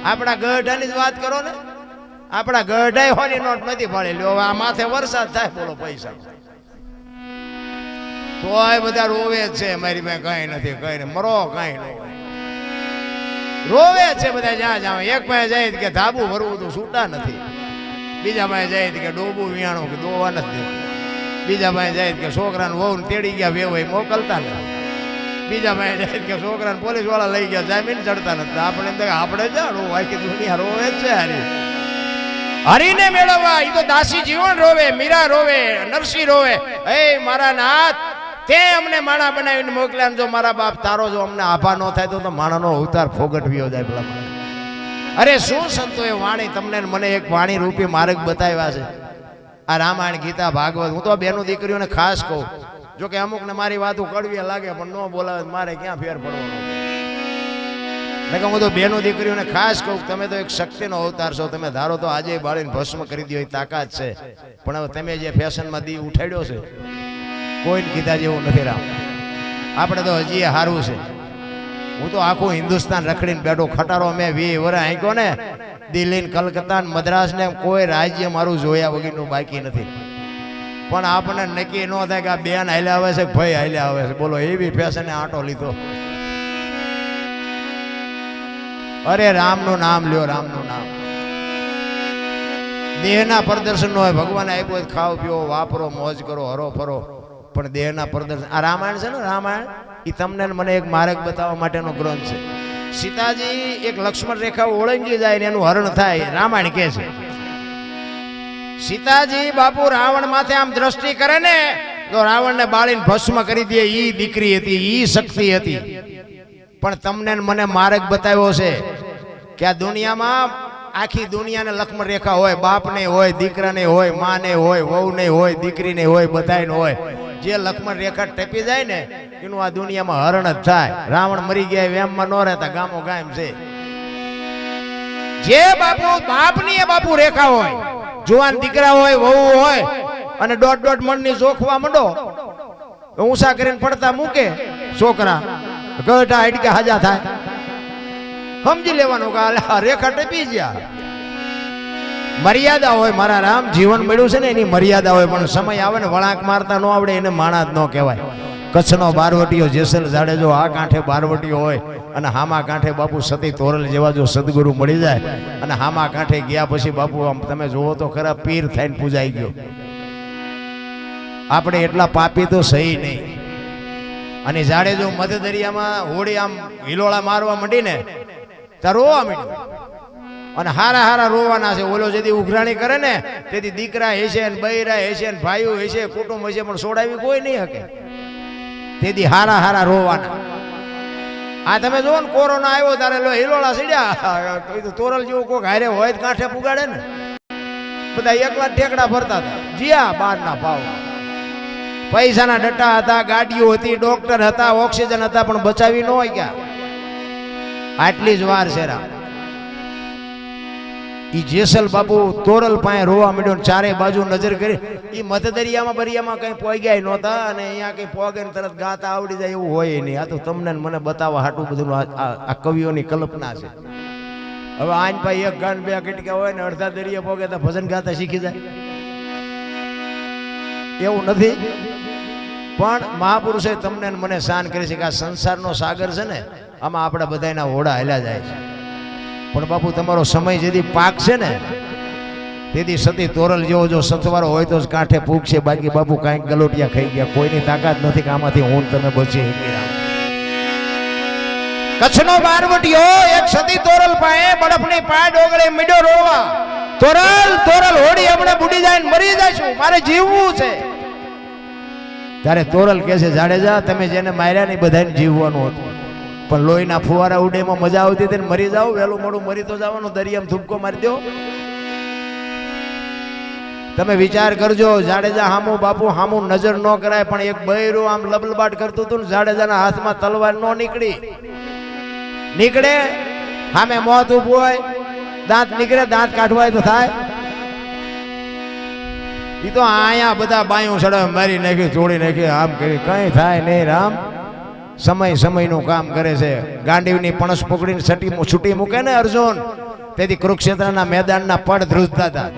આપણા ગઢાની જ વાત કરો ને, આપણા ગઢાઈ હોની નોટ નથી પડેલી. હવે આ માથે વરસાદ થાય બોલો પૈસા તોય બધા રોવે જ છે. મારી પાસે કઈ નથી, કઈ નહીં, મરો કઈ ન રોવે છે બધા. જ્યાં જાવ એક પાસે જાય કે ધાબુ ભરવું તો છૂટા નથી, બીજા પાસે જાય કે ડોબું વિયાણું કે દોવા નથી, બીજા પાસે જાય કે છોકરાને વહુ તેડી ગયા વેવાય મોકલતા નથી, બીજા પાસે જાય કે છોકરાને પોલીસ વાળા લઈ ગયા જામીન ચડતા નથી. આપણે જા રોવા કે દુનિયા રોવે જ છે. હરીને મેળવવા એ તો દાસી જીવન રોવે, મીરા રોવે, નરસિંહ રોવે. હે મારા નાથ, તે અમને માણા બનાવીને મોકલ્યા. જો મારા બાપ તારો જો અમને આભા ન થાય તો માણાનો અવતાર ફોગટવ્યો જાય પેલા. અરે શું સંતોએ વાણી તમને મને એક વાણી રૂપી માર્ગ બતાવ્યા છે. આ રામાયણ, ગીતા, ભાગવત. હું તો બેનો દીકરીઓને ખાસ કહું, જો કે અમુક ને મારી વાતો કડવી લાગે પણ ન બોલાવે મારે ક્યાં ફેર પડવાનો. એટલે હું તો બેનો દીકરીઓને ખાસ કહું, તમે તો એક શક્તિનો અવતાર છો. તમે ધારો તો આજે બાળીને ભસ્મ કરી દો એ તાકાત છે, પણ હવે તમે જે ફેશનમાં દી ઉઠાડ્યો છે કોઈને કીધા જેવું નથી. રામ આપણે તો હજી સારું છે. હું તો આખું હિન્દુસ્તાન રખડીને બેઠો. ખટારો મેં 20 વર્ષ આંક્યો ને, દિલ્હી, કલકત્તા, મદ્રાસ ને કોઈ રાજ્ય મારું જોયા વગરનું બાકી નથી. પણ આપણને નક્કી ન થાય કે આ બેન હાલ્યા આવે છે કે ભાઈ હાલ્યા આવે છે. બોલો એવી ફેશને આંટો લીધો. અરે રામનું નામ લ્યો, રામનું નામ. દેહના પ્રદર્શન નો હોય. ભગવાને આપ્યું ખાઓ પીઓ, વાપરો, મોજ કરો, હરો ફરો, પણ દેહના પ્રદર્શન. આ રામાયણ છે ને, રામાયણ એ તમને મને એક માર્ગ બતાવવા માટેનો ગ્રંથ છે. સીતાજી એક લક્ષ્મણ રેખા ઓળંગી જાય ને એનું હરણ થાય, રામાયણ કે છે. સીતાજી બાપુ રાવણ માથે આમ દ્રષ્ટિ કરે ને તો રાવણને બાળીને ભસ્મ કરી દે. ઈ દીકરી હતી, ઈ શક્તિ હતી. પણ તમને મને માર્ગ બતાવ્યો છે કે આ દુનિયામાં આખી દુનિયાને લક્ષ્મણ રેખા હોય. બાપને હોય, દીકરાને હોય, માને હોય, વહુને હોય, દીકરીને હોય, બધાને હોય. જે લક્ષ્મણ રેખા ટપી જાય ને એનું આ દુનિયામાં હરણ જ થાય. રાવણ મરી ગયા એમમાં ન રહેતા, ગામો ગામ છે. જે બાપુ બાપની એ બાપુ રેખા હોય, જુવાન દીકરા હોય, વહુ હોય, અને 1.5 મણની જોખવા માંડો, ઊંચા કરીને પડતા મૂકે છોકરા, ગઢા હાડકે હાજા થાય. સમજી લેવાનું કે રેખા ટપી ગયા. મર્યાદા હોય મારા રામ. જીવન મળ્યું છે ને એની મર્યાદા હોય, પણ સમય આવે ને વળાંક મારતા ન આવડે એને માણા જ ન કહેવાય. કચ્છનો બારવટીયો જેસલ જાડેજો આ કાંઠે બારવટીયો હોય અને હામા કાંઠે બાપુ સતી તોરલ જેવા જો સદગુરુ મળી જાય અને હામા કાંઠે ગયા પછી બાપુ આમ તમે જોવો તો ખરા પીર થઈને પૂજાઈ ગયો. આપણે એટલા પાપી તો સહી નહીં. અને જાડેજો મધ દરિયામાં હોડી આમ હિલોળા મારવા માંડી ને ત્યાં રોવા માંડ્યું. અને હારા હારા રોવાના છે. ઓલો જેથી ઉઘરાણી કરે ને તેથી દીકરા હશે ને બૈરા હશે ને ભાઈઓ હશે, કુટુંબ હશે, પણ છોડાવી કોઈ નહીં શકે. તેથી હારા હારા રોવાના. આ તમે જો ને કોરોના આવ્યો તારે લો હિલોળા સીડ્યા, તોરલ જેવું કોઈક હારે હોય કાંઠે પુગાડે ને. બધા એકલા ઠેકડા ભરતા હતા. જીયા બહારના ભાવ, પૈસાના ડટ્ટા હતા, ગાડીઓ હતી, ડોક્ટર હતા, ઓક્સિજન હતા, પણ બચાવી ન હોય ક્યાં. આટલી જ વાર છે રામ. ઈ જેસલ બાપુ તોરલ પાસે રોવા માંડ્યો. ચારે બાજુ નજર કરી. ઈ મધદરિયામાં બરિયામાં કઈ પોગ્યા નહોતા અને અહીંયા કઈ પોગે ને તરત ગાતા આવડી જાય એવું હોય નહીં. આ તો તમને મને બતાવવા હાટું બધું આ કવિઓની કલ્પના છે. હવે આન ભાઈ એક ગાન બે કટકા હોય ને અડધા દરિયા પોગે તો ભજન ગાતા શીખી જાય એવું નથી. પણ મહાપુરુષે તમને મને શાન કરી છે કે આ સંસારનો સાગર છે ને આમાં આપણે બધાના હોડા હેલા જાય છે. પણ બાપુ તમારો સમય જેથી પાક છે ને તેથી સતી તોરલ જેવો જો સથવારો હોય તો જ કાંઠે પૂગશે. બાકી બાપુ કાંઈક ગલોટિયા ખાઈ ગયા. કોઈની તાકાત નથી કે આમાંથી હું તમે બચી શકી. કચ્છનો બારવટીયો એક સતી તોરલ પાસે બરફની પાય ડોગળે મીડો રોવા. તોરલ તોરલ હોડી હમણાં બુડી જાય ને મરી જઈશું, મારે જીવવું છે. ત્યારે તોરલ કહે છે જાડેજા તમે જેને માર્યા ને બધાને જીવવાનું હતું, પણ લોહીના ફુવારા ઉડેમાં મજા આવતી હતી ને મરી જાવ. વહેલું મોડું મરી તો જવાનું, દરિયામાં ધૂપકો મારી દો. તમે વિચાર કરજો. જાડેજા હામું બાપુ હામું નજર ન કરાય, પણ એક બૈરું આમ લબલબાટ કરતું હતું ને જાડેજાના હાથમાં તલવાર ન નીકળે. સામે મોત ઉભું હોય, દાંત નીકળે, દાંત કાઢવાય તો થાય. એ તો આયા બધા બાયું સડાવે મારી નાખી, તોડી નાખી, આમ કરી કઈ થાય નહીં રામ. સમય સમયનું કામ કરે છે. ગાંડીવની પણસ પકડીને છૂટી મૂકે ને અર્જુન, તેથી કુરુક્ષેત્રના મેદાનના પડ ધ્રુજતા હતા.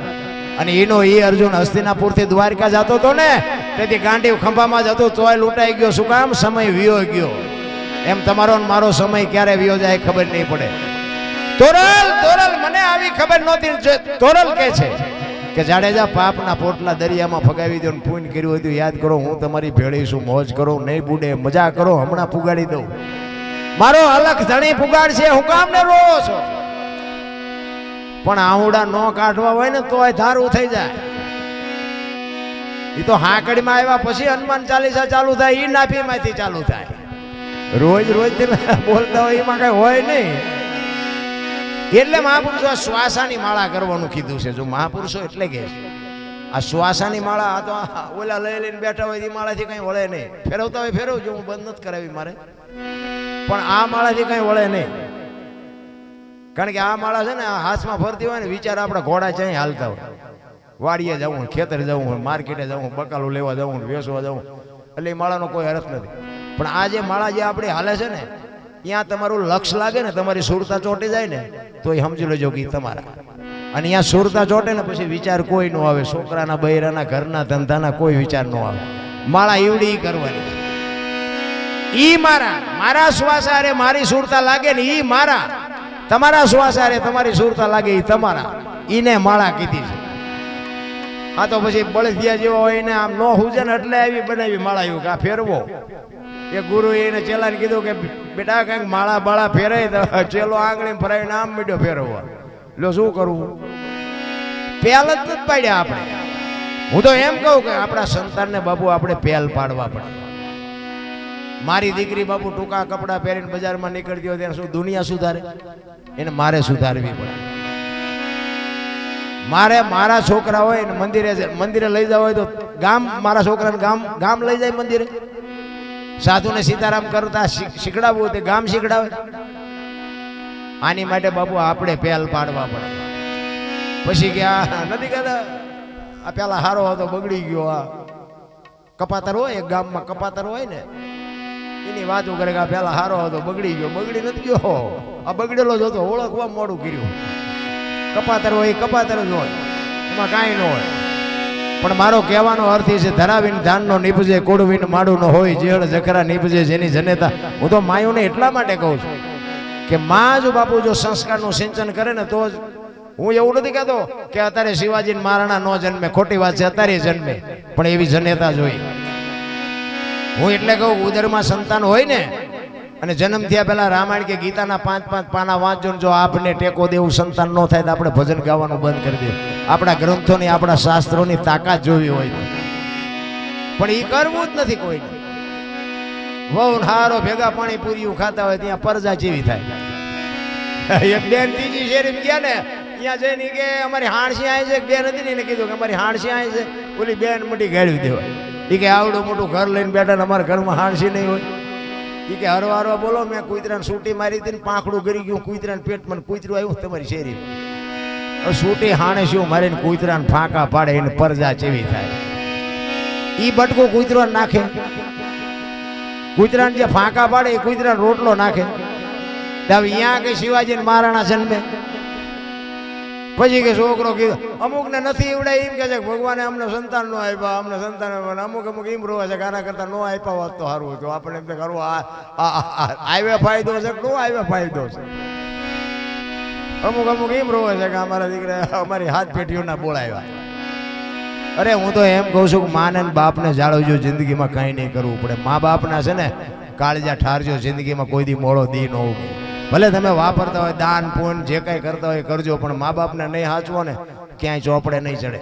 અને એનો એ અર્જુન હસ્તિનાપુરથી દ્વારકા જતો હતો ને, તેથી ગાંડીવ ખંભામાં જતો તોય લૂંટાઈ ગયો. શું કામ? સમય વિયો ગયો. એમ તમારો ને મારો સમય ક્યારે વિયો જાય ખબર નહીં પડે. તોરલ તોરલ મને આવી ખબર નહોતી. તોરલ કે છે કે જાડેજા પાપના પોટલા દરિયામાં ફગાવી દો, પુણ્ય કર્યું હતું યાદ કરો. હું તમારી ભેળી છું, મોજ કરો, નહીં બુડે, મજા કરો, હમણાં પુગાડી દઉં. મારો અલખ ધણી પુગાડશે, હું કામ ને રો છો? પણ આહુડા નો કાઢવા હોય ને તોય ધારું થઈ જાય. એ તો હાકડીમાં આવ્યા પછી હનુમાન ચાલીસા ચાલુ થાય, એ નાભીમાંથી ચાલુ થાય. રોજ રોજ તમે બોલતા હોય એમાં કઈ હોય નહીં. એટલે મહાપુરુષો શ્વાસાની માળા કરવાનું કીધું છે. જો મહાપુરુષો એટલે કે આ શ્વાસાની માળા, આ તો ઓલા લઈ લઈને બેઠા હોય એ માળાથી કઈ વળે નહીં. ફેરવતા હોય ફેરવજો, હું બંધ નથી કરાવી મારે, પણ આ માળાથી કઈ વળે નહીં. કારણ કે આ માળા છે ને આ હાથમાં ફરતી હોય ને, વિચાર આપણા ઘોડા છે હાલતા હોય, વાડીએ જવું, ખેતર જવું હોય, માર્કેટે જવું, બકાલું લેવા જવું, વેચવા જવું, એટલે એ માળાનો કોઈ અર્થ નથી. પણ આ જે માળા જે આપણે હાલે છે ને, ત્યાં તમારું લક્ષ લાગે ને, તમારી સુરતા ચોંટી જાય ને, તો એ સમજી લેજો કે તમારા. અને અહીંયા સુરતા ચોંટે ને પછી વિચાર કોઈ ન આવે, છોકરાના બૈરાના ઘરના ધંધાના કોઈ વિચાર ન આવે. માળા ઈવડી કરવાની. ઈ મારા શ્વાસ હારે મારી સુરતા લાગે ને, ઈ મારા. તમારા શ્વાસ હારે તમારી સુરતા લાગે, ઈ તમારા. ઈને માળા કીધી છે. આ તો પછી બળદિયા જેવા હોય ને આમ નો હુજે ને એટલે આવી બનાવી માળા. એવું કે આ ફેરવો. એ ગુરુ એને ચેલાને કીધું કે બેટા કંઈક માળા બાળા ફેરાય, તો ચેલો આંગળી ફરાવીને આમ મીડ્યો ફેરવવા. લો શું કરવું? પહેલ જ નથી પાડ્યા આપણે. હું તો એમ કહું કે આપણા સંતાનને બાપુ આપણે પહેલ પાડવા પડે. મારી દીકરી બાપુ ટૂંકા કપડાં પહેરીને બજારમાં નીકળતી હોય ત્યારે શું દુનિયા સુધારે? એને મારે સુધારવી પડે. મારે મારા છોકરા હોય ને મંદિરે લઈ જવા હોય તો મારા છોકરાને ગામ લઈ જાય મંદિરે. સાધુને સીતારામ કરતા શીખડાવવું તે ગામ શીખડાવે. આની માટે બાપુ આપણે પહેલ પાડવા પડે. પછી કે આ નથી કહેતા આ પેલા હારો હતો બગડી ગયો. આ કપાતર હોય એક ગામમાં, કપાતર હોય ને એની વાતો કરે કે આ પેલા હારો હતો બગડી ગયો. બગડી નથી ગયો, આ બગડેલો જ હતો, ઓળખવા મોડું કર્યું. કપાતર હોય કપાતર જ હોય, એમાં કાંઈ ન હોય. પણ મારો કહેવાનો અર્થ એ છે, ધરાવીને ધાનનો નીપજે, કોડવીને માડું ન હોય, જેળ જખરા નીપજે જેની જનેતા. હું તો માયુને એટલા માટે કહું છું કે માં જો બાપુ જો સંસ્કારનું સિંચન કરે ને તો જ. હું એવું નથી કહેતો કે અત્યારે શિવાજી મહારાણા નો જન્મે, ખોટી વાત છે, અત્યારે જન્મે, પણ એવી જનેતા જોઈ. હું એટલે કહું ઉદરમાં સંતાન હોય ને, અને જન્મ થયા પહેલા રામાયણ કે ગીતાના 5-5 પાના વાંચજો, જો આપને ટેકો દેવું સંતાન ન થાય તો આપણે ભજન ગાવાનું બંધ કરી દઈએ. આપણા ગ્રંથોની આપણા શાસ્ત્રોની તાકાત જોવી હોય તો, પણ એ કરવું જ નથી કોઈ. વહુ હારો ભેગા પાણી પૂરીયું ખાતા હોય ત્યાં પરજા જેવી થાય. એક બેન ત્રીજી શેરી ગયા ને, ત્યાં જઈને કે અમારી હાણસી આવી છે. બેન હતી ને એને કીધું કે અમારી હાણસી આવી છે. ઓલી બેન મોટી ગાળવી દેવાય. એ કે આવડું મોટું ઘર લઈને બેઠા ને અમારા ઘરમાં હાણસી નહીં હોય. એ કે હરવા હરવા બોલો, મેં કૂતરાને સૂટી મારી હતી ને પાંખડું કરી ગયું, કૂતરાને પેટમાં કૂતરું આવ્યું તમારી શેરી. સૂટી હાણે શું મારીને કૂતરાને ફાંકા પાડે એને પરજા ચેવી થાય. ઈ બટકું કૂતરો નાખે, કૂતરાને જે ફાંકા પાડે એ કૂતરાને રોટલો નાખે. હવે અહીંયા કે શિવાજી મહારાણા જન્મે. પછી કે છોકરો કીધું અમુક ને નથી એવડાય, એમ કે છે ભગવાને અમને સંતાન નો આપ્યા, અમને સંતાન અમુક એમ રોવા છે કે આના કરતા નો આપ્યા હોત તો સારું હતું. આપણે એમ કરવું આવે ફાયદો છે કે નો આવે ફાયદો છે. અમુક એમ રોવે છે કે અમારા દીકરા અમારી હાથ પેટીઓના બોલાવ્યા. અરે હું તો એમ કહું છું કે માને બાપને જાળવજો, જિંદગીમાં કંઈ નહીં કરવું પડે. મા બાપના છે ને કાળજા ઠારજો, જિંદગીમાં કોઈ દી મોડો દી ન ઉગે. ભલે તમે વાપરતા હોય દાન પૂન જે કાંઈ કરતા હોય કરજો, પણ મા બાપને નહીં સાચવો ને ક્યાંય ચોપડે નહીં ચડે.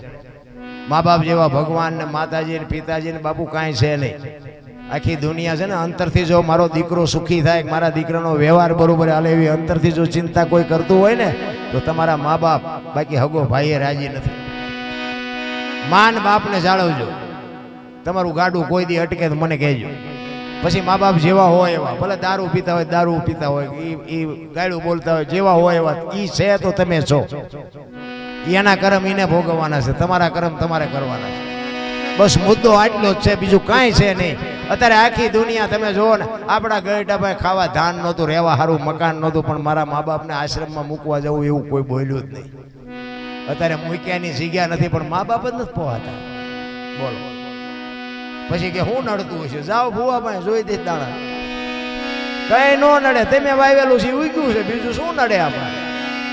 મા બાપ જેવા ભગવાન ને માતાજી ને પિતાજી ને બાપુ કાંઈ છે નહીં. આખી દુનિયા છે ને અંતરથી જો મારો દીકરો સુખી થાય, મારા દીકરાનો વ્યવહાર બરોબર હાલે એવી અંતરથી જો ચિંતા કોઈ કરતું હોય ને તો તમારા મા બાપ, બાકી હગો ભાઈએ રાજી નથી. માન બાપને જાળવજો. તમારું ગાડું કોઈ દી અટકે તો મને કહેજો. પછી મા બાપ જેવા હોય એવા, ભલે દારૂ પીતા હોય એ ગાડું બોલતા હોય, જેવા હોય એવા ઈ છે તો તમે છો. એના કર્મ એને ભોગવવાના છે, તમારા કર્મ તમારે કરવાના છે. બસ મુદ્દો આટલો જ છે, બીજું કાંઈ છે નહીં. અત્યારે આખી દુનિયા તમે જુઓ ને, આપણા ગઈઢાભાઈ ખાવા ધાન નહોતું, રહેવા સારું મકાન નહોતું, પણ મારા મા બાપને આશ્રમમાં મૂકવા જવું એવું કોઈ બોલ્યું જ નહીં. અત્યારે મૂક્યાની જગ્યા નથી, પણ મા બાપ જ નથી પોહાતા. બોલો પછી કે હું નડતું હશે? જાઓ ભુવા ભાઈ જોઈ દે દાણા, કઈ નો નડે. તમે વાવેલું છે ઉગ્યું છે, બીજું શું નડે આપણે?